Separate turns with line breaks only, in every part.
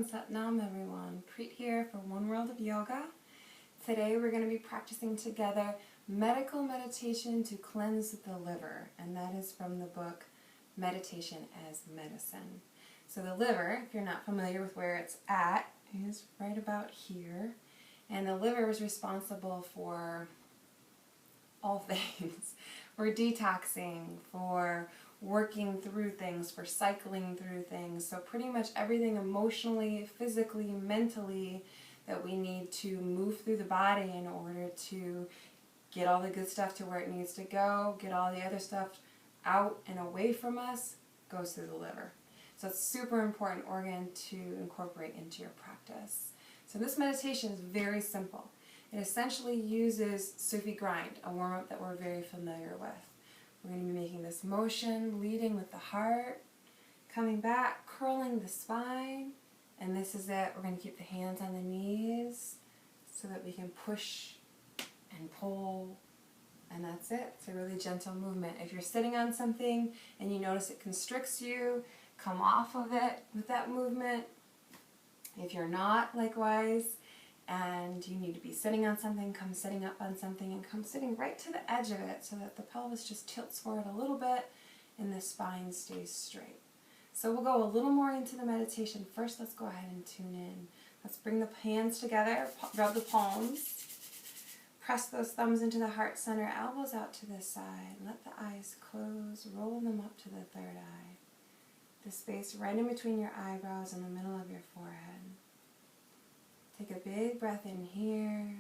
and Satnam, everyone. Preet here for One World of Yoga. Today we're going to be practicing together medical meditation to cleanse the liver, and that is from the book Meditation as Medicine. So the liver, if you're not familiar with where it's at, is right about here, and the liver is responsible for all things. For detoxing, for working through things, for cycling through things. So pretty much everything emotionally, physically, mentally that we need to move through the body in order to get all the good stuff to where it needs to go, get all the other stuff out and away from us, goes through the liver. So it's a super important organ to incorporate into your practice. So this meditation is very simple. It essentially uses Sufi grind, a warm-up that we're very familiar with. We're going to be making this motion, leading with the heart, coming back, curling the spine, and this is it. We're going to keep the hands on the knees so that we can push and pull, and that's it. It's a really gentle movement. If you're sitting on something and you notice it constricts you, come off of it with that movement. If you're not, likewise, and you need to be sitting on something, come sitting up on something and come sitting right to the edge of it so that the pelvis just tilts forward a little bit and the spine stays straight. So we'll go a little more into the meditation. First, let's go ahead and tune in. Let's bring the hands together, rub the palms, press those thumbs into the heart center, elbows out to the side, let the eyes close, roll them up to the third eye. The space right in between your eyebrows and the middle of your forehead. Take a big breath in here,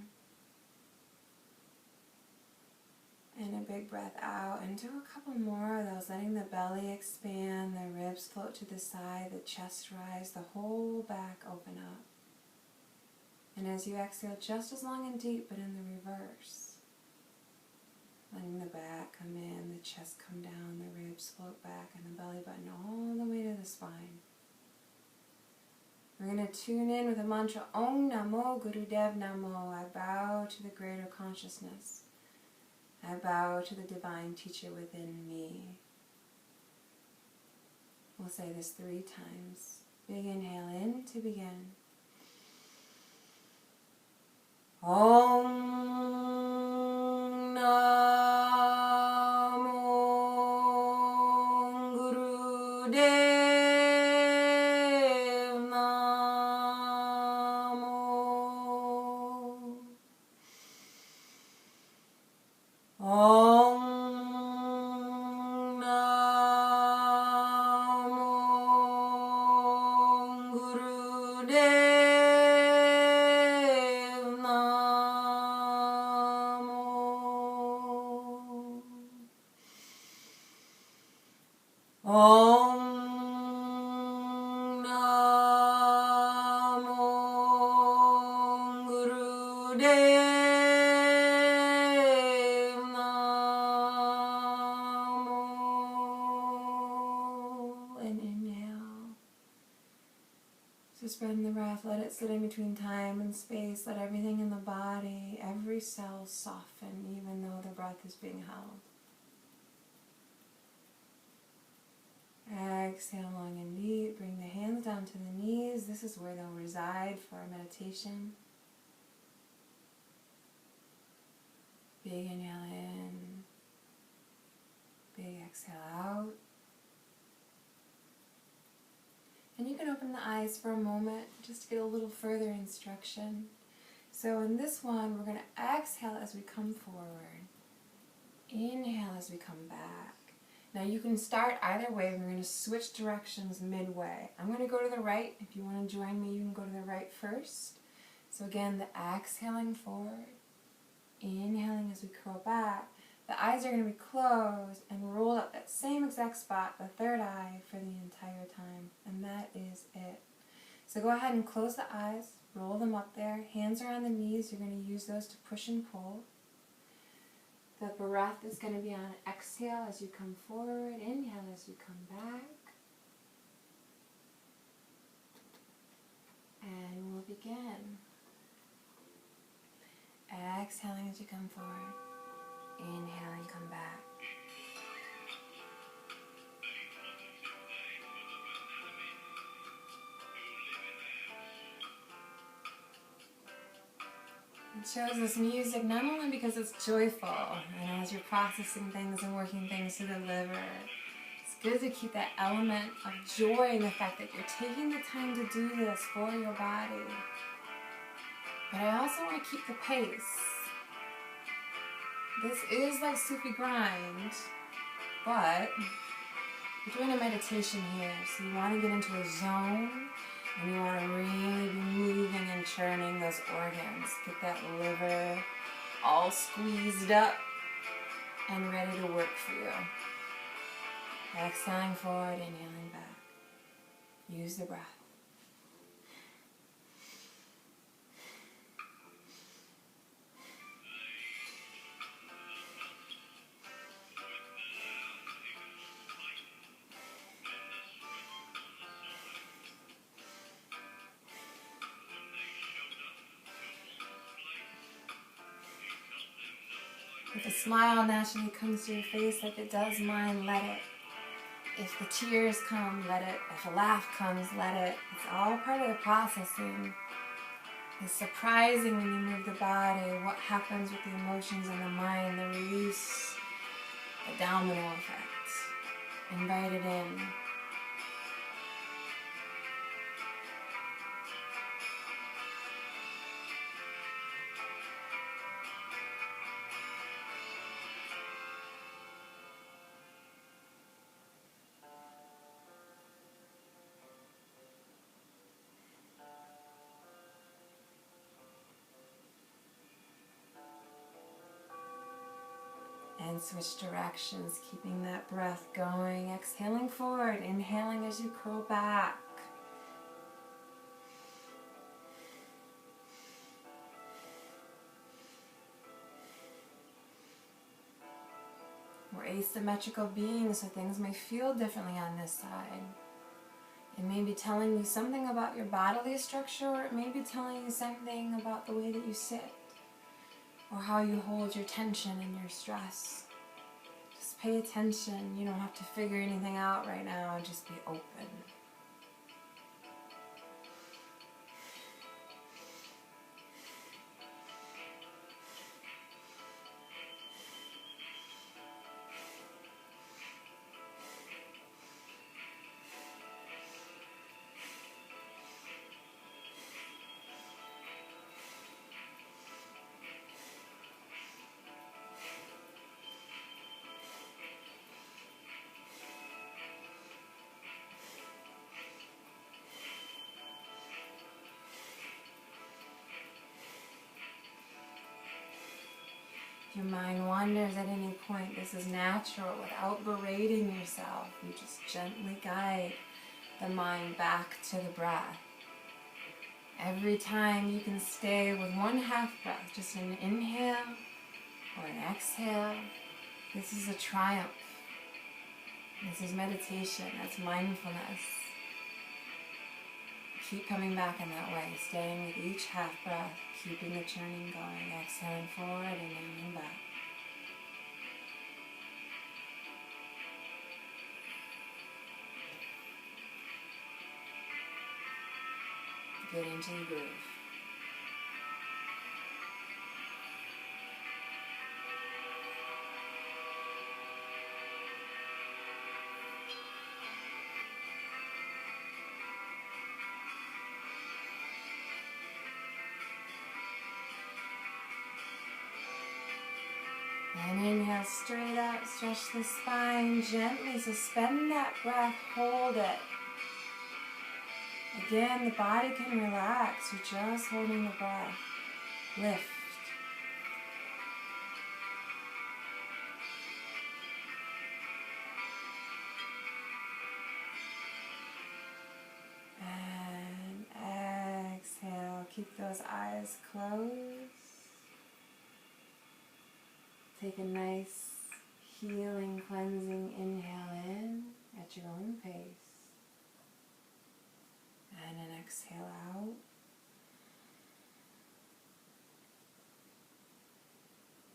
and a big breath out, and do a couple more of those, letting the belly expand, the ribs float to the side, the chest rise, the whole back open up. And as you exhale, just as long and deep, but in the reverse. Letting the back come in, the chest come down, the ribs float back, and the belly button all the way to the spine. We're going to tune in with the mantra Om Namo Gurudev Namo. I bow to the greater consciousness. I bow to the divine teacher within me. We'll say this 3 times. Big inhale in to begin. Om Namo Gurudev. Spreading the breath, let it sit in between time and space, let everything in the body, every cell soften even though the breath is being held. Exhale long and deep, bring the hands down to the knees. This is where they'll reside for our meditation. Big inhale in, big exhale out. And you can open the eyes for a moment just to get a little further instruction. So in this one, we're going to exhale as we come forward. Inhale as we come back. Now you can start either way. We're going to switch directions midway. I'm going to go to the right. If you want to join me, you can go to the right first. So again, the exhaling forward. Inhaling as we curl back. The eyes are going to be closed and roll up that same exact spot, the third eye, for the entire time. And that is it. So go ahead and close the eyes, roll them up there. Hands are on the knees. You're going to use those to push and pull. The breath is going to be on exhale as you come forward, inhale as you come back. And we'll begin. Exhaling as you come forward. Inhale and come back. It shows us music not only because it's joyful, and as you're processing things and working things through the liver, it's good to keep that element of joy in the fact that you're taking the time to do this for your body. But I also want to keep the pace. This is like Sufi grind, but we're doing a meditation here, so you want to get into a zone, and you want to really be moving and churning those organs. Get that liver all squeezed up and ready to work for you. Exhaling forward, inhaling back. Use the breath. If a smile naturally comes to your face like it does mine, let it. If the tears come, let it. If a laugh comes, let it. It's all part of the processing. It's surprising when you move the body, what happens with the emotions and the mind, the release, the domino effect. Invite it in. And switch directions, keeping that breath going. Exhaling forward, inhaling as you curl back. We're asymmetrical beings, so things may feel differently on this side. It may be telling you something about your bodily structure, or it may be telling you something about the way that you sit, or how you hold your tension and your stress. Just pay attention. You don't have to figure anything out right now. Just be open. If your mind wanders at any point, this is natural. Without berating yourself, you just gently guide the mind back to the breath. Every time you can stay with one half breath, just an inhale or an exhale, this is a triumph. This is meditation. That's mindfulness. Keep coming back in that way, staying with each half breath, keeping the churning going, exhaling forward and inhaling back. Get into the groove. And inhale straight out, stretch the spine, gently suspend that breath, hold it. Again, the body can relax, you're just holding the breath. Lift. And exhale, keep those eyes closed. Take a nice, healing, cleansing inhale in at your own pace. And an exhale out.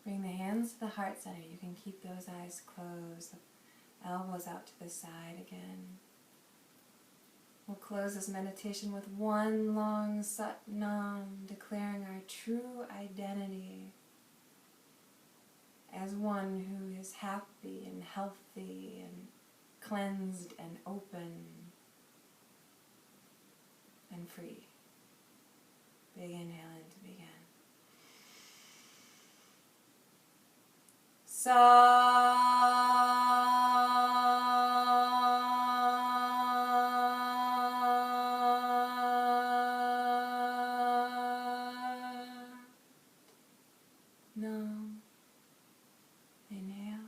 Bring the hands to the heart center. You can keep those eyes closed. The elbows out to the side again. We'll close this meditation with one long Sat Nam, declaring our true identity as one who is happy and healthy and cleansed and open and free. Big inhale in to begin. Nam. Inhale.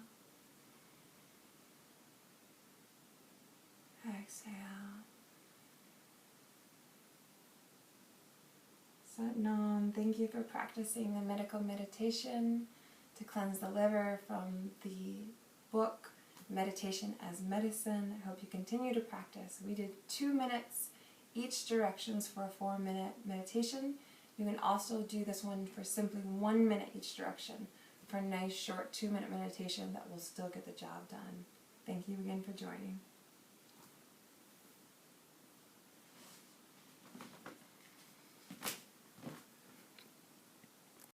Exhale. Sat Nam, thank you for practicing the medical meditation to cleanse the liver from the book Meditation as Medicine. I hope you continue to practice. We did 2 minutes each directions for a 4-minute meditation. You can also do this one for simply 1 minute each direction for a nice short 2-minute meditation that will still get the job done. Thank you again for joining.